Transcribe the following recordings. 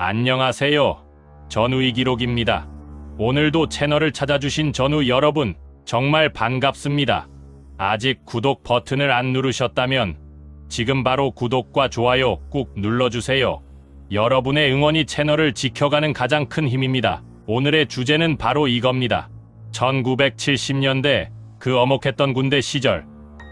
안녕하세요. 전우의 기록입니다. 오늘도 채널을 찾아주신 전우 여러분, 정말 반갑습니다. 아직 구독 버튼을 안 누르셨다면 지금 바로 구독과 좋아요 꾹 눌러주세요. 여러분의 응원이 채널을 지켜가는 가장 큰 힘입니다. 오늘의 주제는 바로 이겁니다. 1970년대 그 어목했던 군대 시절,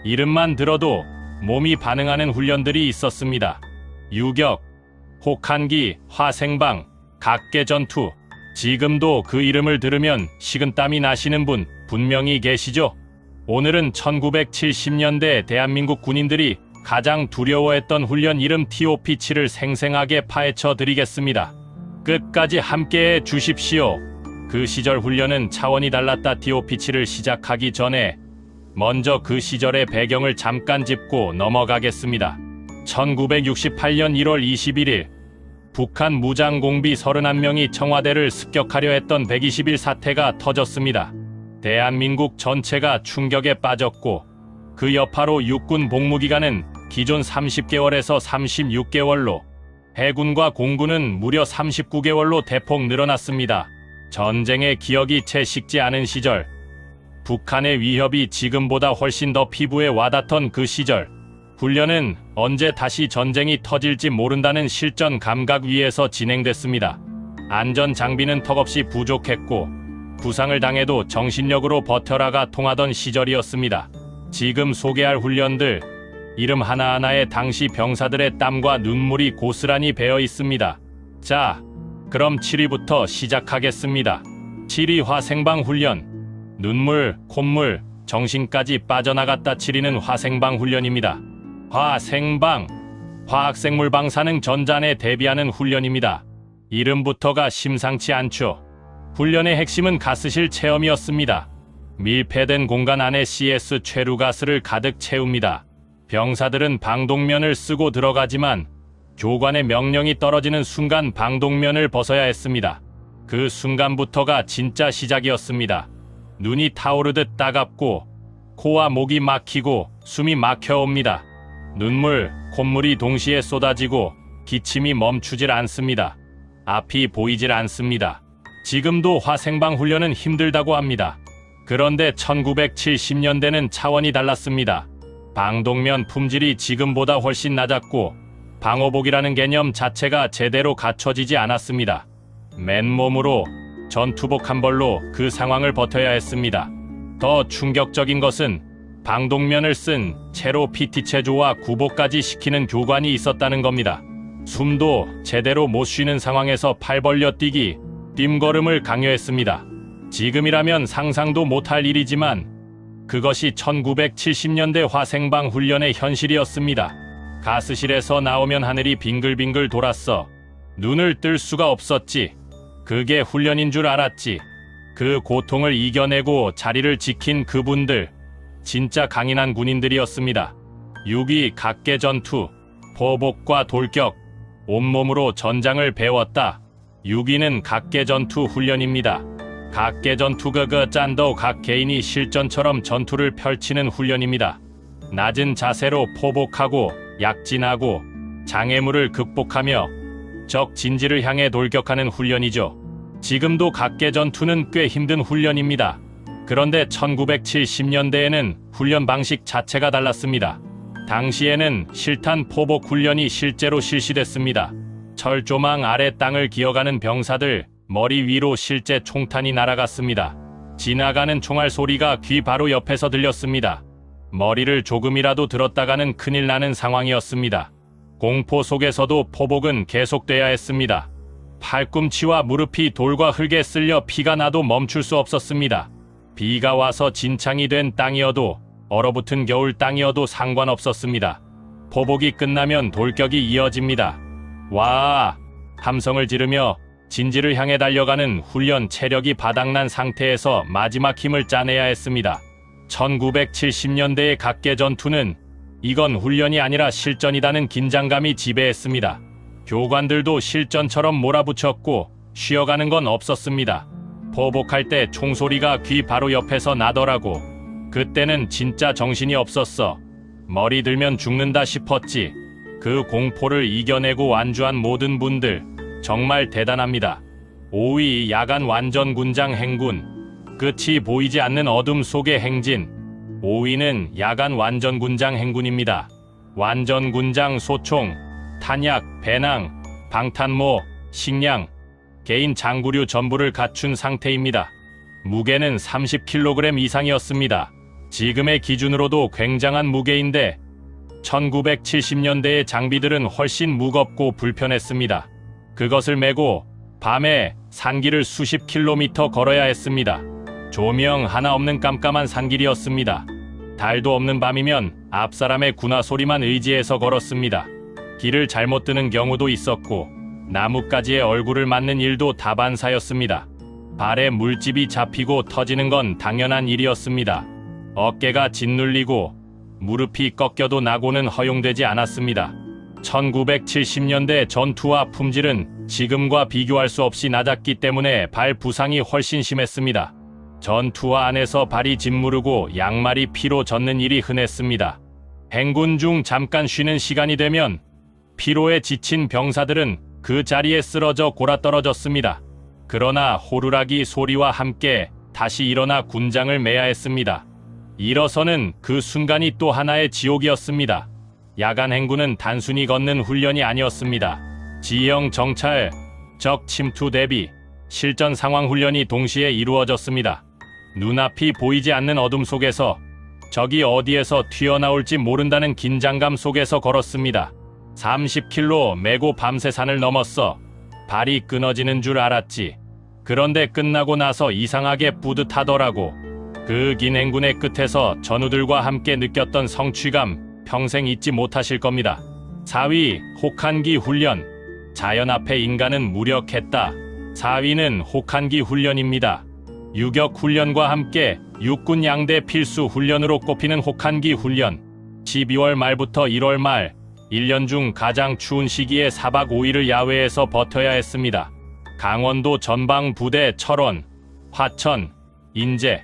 이름만 들어도 몸이 반응하는 훈련들이 있었습니다. 유격, 혹한기, 화생방, 각계전투. 지금도 그 이름을 들으면 식은땀이 나시는 분 분명히 계시죠? 오늘은 1970년대 대한민국 군인들이 가장 두려워했던 훈련 이름 TOP7을 생생하게 파헤쳐 드리겠습니다. 끝까지 함께해 주십시오. 그 시절 훈련은 차원이 달랐다. TOP7을 시작하기 전에 먼저 그 시절의 배경을 잠깐 짚고 넘어가겠습니다. 1968년 1월 21일 북한 무장공비 31명이 청와대를 습격하려 했던 120일 사태가 터졌습니다. 대한민국 전체가 충격에 빠졌고 그 여파로 육군 복무기간은 기존 30개월에서 36개월로, 해군과 공군은 무려 39개월로 대폭 늘어났습니다. 전쟁의 기억이 채 식지 않은 시절, 북한의 위협이 지금보다 훨씬 더 피부에 와닿던 그 시절, 훈련은 언제 다시 전쟁이 터질지 모른다는 실전 감각 위에서 진행됐습니다. 안전 장비는 턱없이 부족했고 부상을 당해도 정신력으로 버텨라가 통하던 시절이었습니다. 지금 소개할 훈련들, 이름 하나하나에 당시 병사들의 땀과 눈물이 고스란히 배어 있습니다. 자, 그럼 7위부터 시작하겠습니다. 7위 화생방 훈련. 눈물, 콧물, 정신까지 빠져나갔다. 7위는 화생방 훈련입니다. 화생방, 화학생물 방사능 전잔에 대비하는 훈련입니다. 이름부터가 심상치 않죠. 훈련의 핵심은 가스실 체험이었습니다. 밀폐된 공간 안에 CS 최루가스를 가득 채웁니다. 병사들은 방독면을 쓰고 들어가지만 교관의 명령이 떨어지는 순간 방독면을 벗어야 했습니다. 그 순간부터가 진짜 시작이었습니다. 눈이 타오르듯 따갑고 코와 목이 막히고 숨이 막혀옵니다. 눈물, 콧물이 동시에 쏟아지고 기침이 멈추질 않습니다. 앞이 보이질 않습니다. 지금도 화생방 훈련은 힘들다고 합니다. 그런데 1970년대는 차원이 달랐습니다. 방독면 품질이 지금보다 훨씬 낮았고 방호복이라는 개념 자체가 제대로 갖춰지지 않았습니다. 맨몸으로 전투복 한 벌로 그 상황을 버텨야 했습니다. 더 충격적인 것은 방독면을 쓴 채로 PT체조와 구보까지 시키는 교관이 있었다는 겁니다. 숨도 제대로 못 쉬는 상황에서 팔 벌려 뛰기, 뜀걸음을 강요했습니다. 지금이라면 상상도 못할 일이지만 그것이 1970년대 화생방 훈련의 현실이었습니다. 가스실에서 나오면 하늘이 빙글빙글 돌았어. 눈을 뜰 수가 없었지. 그게 훈련인 줄 알았지. 그 고통을 이겨내고 자리를 지킨 그분들, 진짜 강인한 군인들이었습니다. 6위 각계전투, 포복과 돌격, 온몸으로 전장을 배웠다. 6위는 각계전투 훈련입니다. 각계전투가 그 짠도 각 개인이 실전처럼 전투를 펼치는 훈련입니다. 낮은 자세로 포복하고 약진하고 장애물을 극복하며 적 진지를 향해 돌격하는 훈련이죠. 지금도 각계전투는 꽤 힘든 훈련입니다. 그런데 1970년대에는 훈련 방식 자체가 달랐습니다. 당시에는 실탄 포복 훈련이 실제로 실시됐습니다. 철조망 아래 땅을 기어가는 병사들, 머리 위로 실제 총탄이 날아갔습니다. 지나가는 총알 소리가 귀 바로 옆에서 들렸습니다. 머리를 조금이라도 들었다가는 큰일 나는 상황이었습니다. 공포 속에서도 포복은 계속돼야 했습니다. 팔꿈치와 무릎이 돌과 흙에 쓸려 피가 나도 멈출 수 없었습니다. 비가 와서 진창이 된 땅이어도 얼어붙은 겨울 땅이어도 상관없었습니다. 포복이 끝나면 돌격이 이어집니다. 와! 함성을 지르며 진지를 향해 달려가는 훈련. 체력이 바닥난 상태에서 마지막 힘을 짜내야 했습니다. 1970년대의 각계전투는 이건 훈련이 아니라 실전이라는 긴장감이 지배했습니다. 교관들도 실전처럼 몰아붙였고 쉬어가는 건 없었습니다. 포복할 때 총소리가 귀 바로 옆에서 나더라고. 그때는 진짜 정신이 없었어. 머리 들면 죽는다 싶었지. 그 공포를 이겨내고 완주한 모든 분들, 정말 대단합니다. 5위 야간 완전 군장 행군. 끝이 보이지 않는 어둠 속의 행진. 5위는 야간 완전 군장 행군입니다. 완전 군장 소총, 탄약, 배낭, 방탄모, 식량, 개인 장구류 전부를 갖춘 상태입니다. 무게는 30kg 이상이었습니다. 지금의 기준으로도 굉장한 무게인데 1970년대의 장비들은 훨씬 무겁고 불편했습니다. 그것을 메고 밤에 산길을 수십 킬로미터 걸어야 했습니다. 조명 하나 없는 깜깜한 산길이었습니다. 달도 없는 밤이면 앞사람의 군화 소리만 의지해서 걸었습니다. 길을 잘못 드는 경우도 있었고 나뭇가지에 얼굴을 맞는 일도 다반사였습니다. 발에 물집이 잡히고 터지는 건 당연한 일이었습니다. 어깨가 짓눌리고 무릎이 꺾여도 낙오는 허용되지 않았습니다. 1970년대 전투화 품질은 지금과 비교할 수 없이 낮았기 때문에 발 부상이 훨씬 심했습니다. 전투화 안에서 발이 짓무르고 양말이 피로 젖는 일이 흔했습니다. 행군 중 잠깐 쉬는 시간이 되면 피로에 지친 병사들은 그 자리에 쓰러져 골아떨어졌습니다. 그러나 호루라기 소리와 함께 다시 일어나 군장을 매야 했습니다. 일어서는 그 순간이 또 하나의 지옥이었습니다. 야간 행군은 단순히 걷는 훈련이 아니었습니다. 지형 정찰, 적 침투 대비, 실전 상황 훈련이 동시에 이루어졌습니다. 눈앞이 보이지 않는 어둠 속에서 적이 어디에서 튀어나올지 모른다는 긴장감 속에서 걸었습니다. 30km 메고 밤새 산을 넘었어. 발이 끊어지는 줄 알았지. 그런데 끝나고 나서 이상하게 뿌듯하더라고. 그 긴 행군의 끝에서 전우들과 함께 느꼈던 성취감 평생 잊지 못하실 겁니다. 4위 혹한기 훈련. 자연 앞에 인간은 무력했다. 4위는 혹한기 훈련입니다. 유격 훈련과 함께 육군 양대 필수 훈련으로 꼽히는 혹한기 훈련. 12월 말부터 1월 말 1년 중 가장 추운 시기에 4박 5일을 야외에서 버텨야 했습니다. 강원도 전방 부대 철원, 화천, 인제,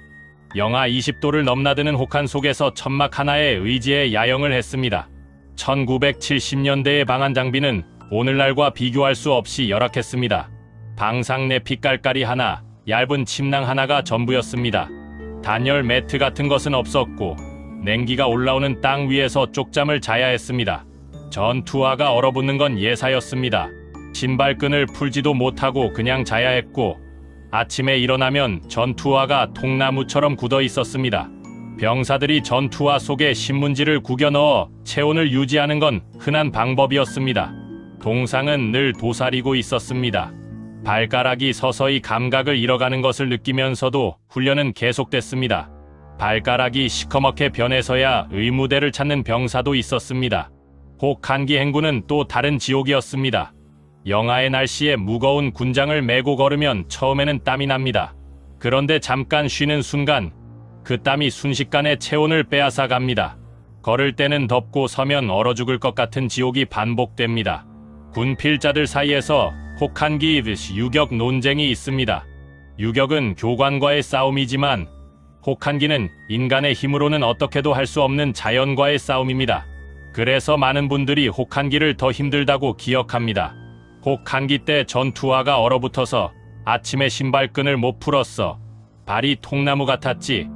영하 20도를 넘나드는 혹한 속에서 천막 하나에 의지해 야영을 했습니다. 1970년대의 방한 장비는 오늘날과 비교할 수 없이 열악했습니다. 방상 내 핏깔깔이 하나, 얇은 침낭 하나가 전부였습니다. 단열 매트 같은 것은 없었고 냉기가 올라오는 땅 위에서 쪽잠을 자야 했습니다. 전투화가 얼어붙는 건 예사였습니다. 신발끈을 풀지도 못하고 그냥 자야 했고 아침에 일어나면 전투화가 통나무처럼 굳어 있었습니다. 병사들이 전투화 속에 신문지를 구겨 넣어 체온을 유지하는 건 흔한 방법이었습니다. 동상은 늘 도사리고 있었습니다. 발가락이 서서히 감각을 잃어가는 것을 느끼면서도 훈련은 계속됐습니다. 발가락이 시커멓게 변해서야 의무대를 찾는 병사도 있었습니다. 혹한기 행군은 또 다른 지옥이었습니다. 영하의 날씨에 무거운 군장을 메고 걸으면 처음에는 땀이 납니다. 그런데 잠깐 쉬는 순간 그 땀이 순식간에 체온을 빼앗아 갑니다. 걸을 때는 덥고 서면 얼어 죽을 것 같은 지옥이 반복됩니다. 군필자들 사이에서 혹한기 유격 논쟁이 있습니다. 유격은 교관과의 싸움이지만 혹한기는 인간의 힘으로는 어떻게도 할 수 없는 자연과의 싸움입니다. 그래서 많은 분들이 혹한기를 더 힘들다고 기억합니다. 혹한기 때 전투화가 얼어붙어서 아침에 신발끈을 못 풀었어. 발이 통나무 같았지.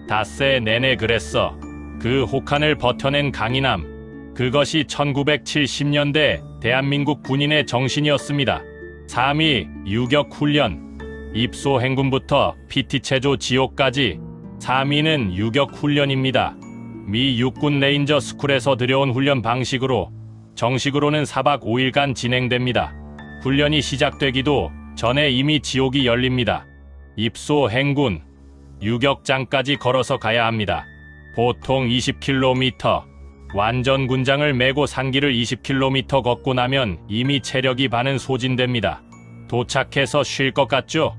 닷새 내내 그랬어. 그 혹한을 버텨낸 강인함. 그것이 1970년대 대한민국 군인의 정신이었습니다. 3위 유격 훈련. 입소 행군부터 PT체조 지옥까지 3위는 유격 훈련입니다. 미 육군 레인저 스쿨에서 들여온 훈련 방식으로 정식으로는 4박 5일간 진행됩니다. 훈련이 시작되기도 전에 이미 지옥이 열립니다. 입소 행군, 유격장까지 걸어서 가야 합니다. 보통 20km, 완전 군장을 메고 산길을 20km 걷고 나면 이미 체력이 반은 소진됩니다. 도착해서 쉴 것 같죠?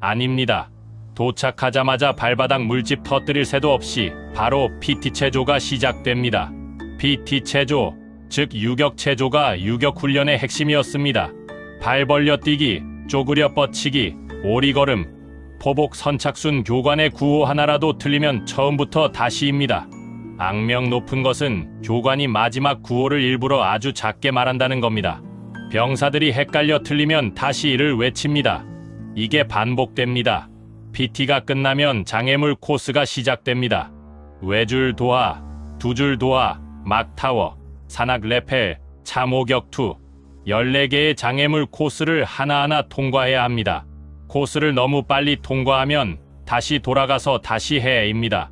아닙니다. 도착하자마자 발바닥 물집 터뜨릴 새도 없이 바로 PT체조가 시작됩니다. PT체조, 즉 유격체조가 유격훈련의 핵심이었습니다. 발 벌려 뛰기, 쪼그려 뻗치기, 오리걸음, 포복 선착순 교관의 구호 하나라도 틀리면 처음부터 다시입니다. 악명 높은 것은 교관이 마지막 구호를 일부러 아주 작게 말한다는 겁니다. 병사들이 헷갈려 틀리면 다시 이를 외칩니다. 이게 반복됩니다. PT가 끝나면 장애물 코스가 시작됩니다. 외줄 도하, 두줄 도하, 막타워, 산악 레펠, 참호격투, 14개의 장애물 코스를 하나하나 통과해야 합니다. 코스를 너무 빨리 통과하면 다시 돌아가서 다시 해입니다.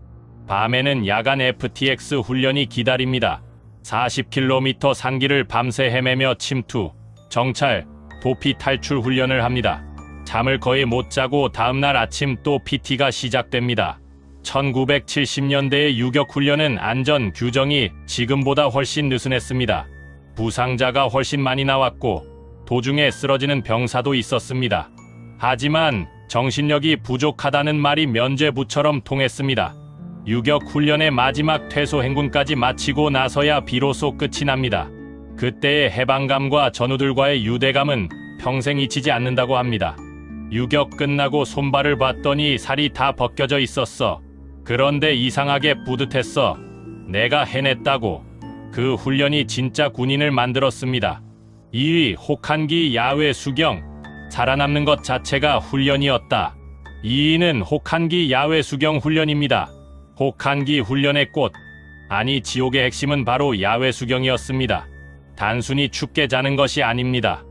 밤에는 야간 FTX 훈련이 기다립니다. 40km 산길을 밤새 헤매며 침투, 정찰, 도피 탈출 훈련을 합니다. 잠을 거의 못 자고 다음날 아침 또 PT가 시작됩니다. 1970년대의 유격 훈련은 안전 규정이 지금보다 훨씬 느슨했습니다. 부상자가 훨씬 많이 나왔고 도중에 쓰러지는 병사도 있었습니다. 하지만 정신력이 부족하다는 말이 면죄부처럼 통했습니다. 유격 훈련의 마지막 퇴소 행군까지 마치고 나서야 비로소 끝이 납니다. 그때의 해방감과 전우들과의 유대감은 평생 잊히지 않는다고 합니다. 유격 끝나고 손발을 봤더니 살이 다 벗겨져 있었어. 그런데 이상하게 뿌듯했어. 내가 해냈다고. 그 훈련이 진짜 군인을 만들었습니다. 2위 혹한기 야외 수경. 살아남는 것 자체가 훈련이었다. 2위는 혹한기 야외 수경 훈련입니다. 혹한기 훈련의 꽃, 아니 지옥의 핵심은 바로 야외 수경이었습니다. 단순히 춥게 자는 것이 아닙니다.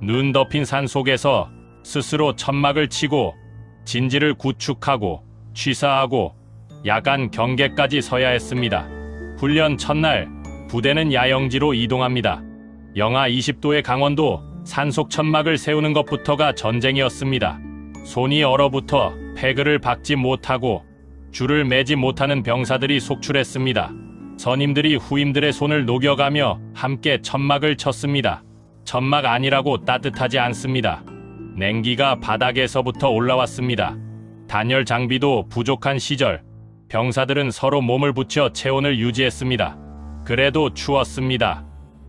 눈 덮인 산 속에서 스스로 천막을 치고 진지를 구축하고 취사하고 야간 경계까지 서야 했습니다. 훈련 첫날 부대는 야영지로 이동합니다. 영하 20도의 강원도 산속 천막을 세우는 것부터가 전쟁이었습니다. 손이 얼어붙어 패그를 박지 못하고 줄을 매지 못하는 병사들이 속출했습니다. 선임들이 후임들의 손을 녹여가며 함께 천막을 쳤습니다. 천막 아니라고 따뜻하지 않습니다. 냉기가 바닥에서부터 올라왔습니다. 단열 장비도 부족한 시절, 병사들은 서로 몸을 붙여 체온을 유지했습니다. 그래도 추웠습니다.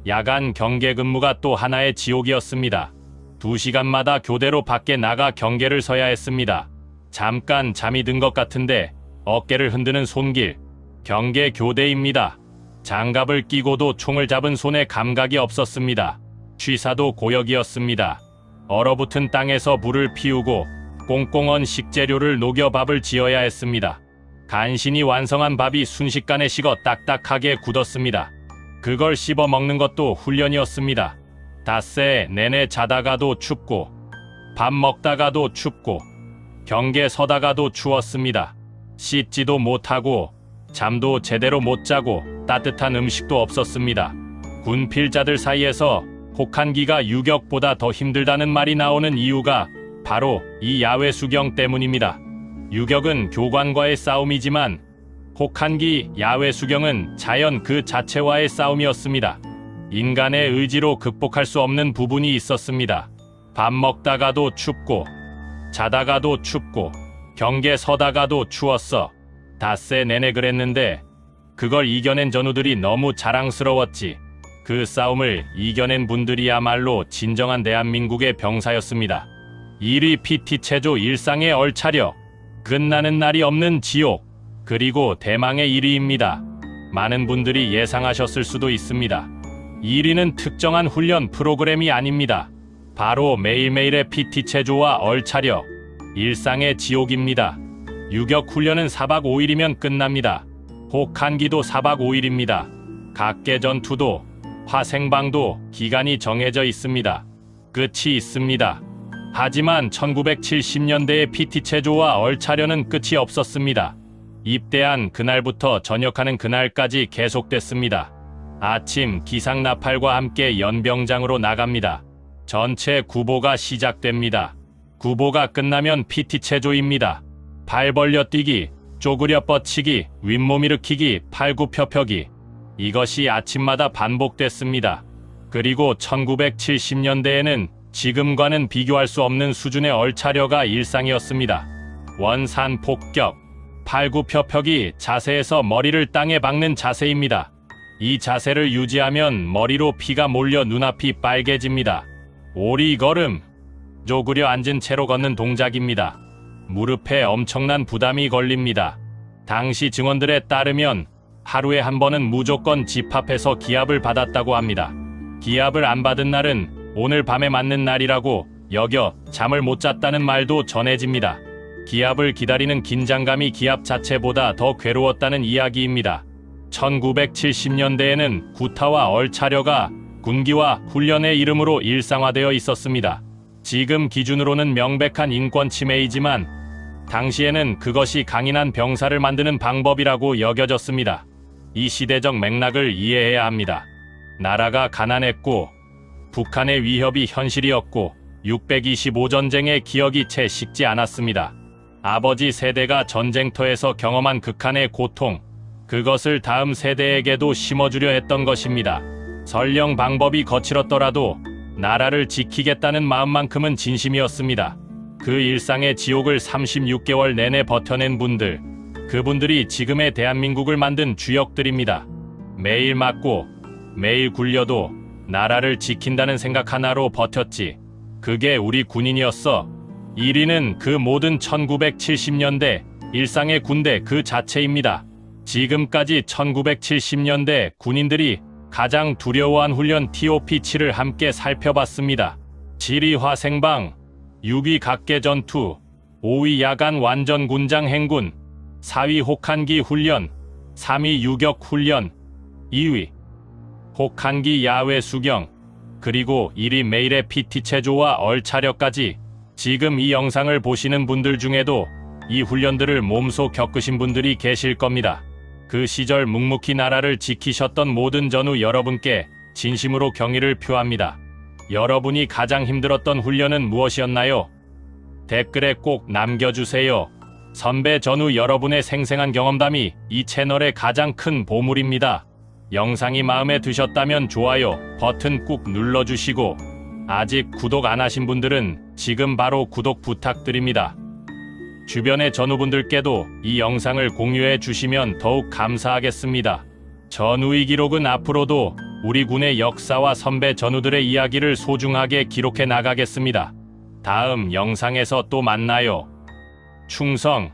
야간 경계 근무가 또 하나의 지옥이었습니다. 2시간마다 교대로 밖에 나가 경계를 서야 했습니다. 잠깐 잠이 든 것 같은데 어깨를 흔드는 손길, 경계 교대입니다. 장갑을 끼고도 총을 잡은 손에 감각이 없었습니다. 취사도 고역이었습니다. 얼어붙은 땅에서 불을 피우고 꽁꽁언 식재료를 녹여 밥을 지어야 했습니다. 간신히 완성한 밥이 순식간에 식어 딱딱하게 굳었습니다. 그걸 씹어 먹는 것도 훈련이었습니다. 닷새 내내 자다가도 춥고 밥 먹다가도 춥고 경계 서다가도 추웠습니다. 씻지도 못하고 잠도 제대로 못 자고 따뜻한 음식도 없었습니다. 군 필자들 사이에서 혹한기가 유격보다 더 힘들다는 말이 나오는 이유가 바로 이 야외 수경 때문입니다. 유격은 교관과의 싸움이지만 혹한기 야외 수경은 자연 그 자체와의 싸움이었습니다. 인간의 의지로 극복할 수 없는 부분이 있었습니다. 밥 먹다가도 춥고 자다가도 춥고 경계 서다가도 추웠어. 닷새 내내 그랬는데 그걸 이겨낸 전우들이 너무 자랑스러웠지. 그 싸움을 이겨낸 분들이야말로 진정한 대한민국의 병사였습니다. 1위 PT 체조 일상의 얼차려, 끝나는 날이 없는 지옥, 그리고 대망의 1위입니다. 많은 분들이 예상하셨을 수도 있습니다. 1위는 특정한 훈련 프로그램이 아닙니다. 바로 매일매일의 PT 체조와 얼차려, 일상의 지옥입니다. 유격 훈련은 4박 5일이면 끝납니다. 혹한기도 4박 5일입니다. 각계 전투도 화생방도 기간이 정해져 있습니다. 끝이 있습니다. 하지만 1970년대의 PT 체조와 얼차려는 끝이 없었습니다. 입대한 그날부터 전역하는 그날까지 계속됐습니다. 아침 기상나팔과 함께 연병장으로 나갑니다. 전체 구보가 시작됩니다. 구보가 끝나면 PT 체조입니다. 발 벌려 뛰기, 쪼그려 뻗치기, 윗몸 일으키기, 팔굽혀펴기. 이것이 아침마다 반복됐습니다. 그리고 1970년대에는 지금과는 비교할 수 없는 수준의 얼차려가 일상이었습니다. 원산 폭격, 팔굽혀펴기 자세에서 머리를 땅에 박는 자세입니다. 이 자세를 유지하면 머리로 피가 몰려 눈앞이 빨개집니다. 오리걸음, 쪼그려 앉은 채로 걷는 동작입니다. 무릎에 엄청난 부담이 걸립니다. 당시 증언들에 따르면 하루에 한 번은 무조건 집합해서 기합을 받았다고 합니다. 기합을 안 받은 날은 오늘 밤에 맞는 날이라고 여겨 잠을 못 잤다는 말도 전해집니다. 기합을 기다리는 긴장감이 기합 자체보다 더 괴로웠다는 이야기입니다. 1970년대에는 구타와 얼차려가 군기와 훈련의 이름으로 일상화되어 있었습니다. 지금 기준으로는 명백한 인권 침해이지만 당시에는 그것이 강인한 병사를 만드는 방법이라고 여겨졌습니다. 이 시대적 맥락을 이해해야 합니다. 나라가 가난했고 북한의 위협이 현실이었고 625 전쟁의 기억이 채 식지 않았습니다. 아버지 세대가 전쟁터에서 경험한 극한의 고통, 그것을 다음 세대에게도 심어주려 했던 것입니다. 설령 방법이 거칠었더라도 나라를 지키겠다는 마음만큼은 진심이었습니다. 그 일상의 지옥을 36개월 내내 버텨낸 분들, 그분들이 지금의 대한민국을 만든 주역들입니다. 매일 맞고 매일 굴려도 나라를 지킨다는 생각 하나로 버텼지. 그게 우리 군인이었어. 1위는 그 모든 1970년대 일상의 군대 그 자체입니다. 지금까지 1970년대 군인들이 가장 두려워한 훈련 TOP7을 함께 살펴봤습니다. 7위 화생방, 6위 각계전투, 5위 야간 완전군장 행군, 4위 혹한기 훈련, 3위 유격 훈련, 2위 혹한기 야외 수경, 그리고 1위 매일의 PT 체조와 얼차려까지. 지금 이 영상을 보시는 분들 중에도 이 훈련들을 몸소 겪으신 분들이 계실 겁니다. 그 시절 묵묵히 나라를 지키셨던 모든 전우 여러분께 진심으로 경의를 표합니다. 여러분이 가장 힘들었던 훈련은 무엇이었나요? 댓글에 꼭 남겨주세요. 선배 전우 여러분의 생생한 경험담이 이 채널의 가장 큰 보물입니다. 영상이 마음에 드셨다면 좋아요 버튼 꾹 눌러주시고 아직 구독 안 하신 분들은 지금 바로 구독 부탁드립니다. 주변의 전우분들께도 이 영상을 공유해 주시면 더욱 감사하겠습니다. 전우의 기록은 앞으로도 우리 군의 역사와 선배 전우들의 이야기를 소중하게 기록해 나가겠습니다. 다음 영상에서 또 만나요. 충성!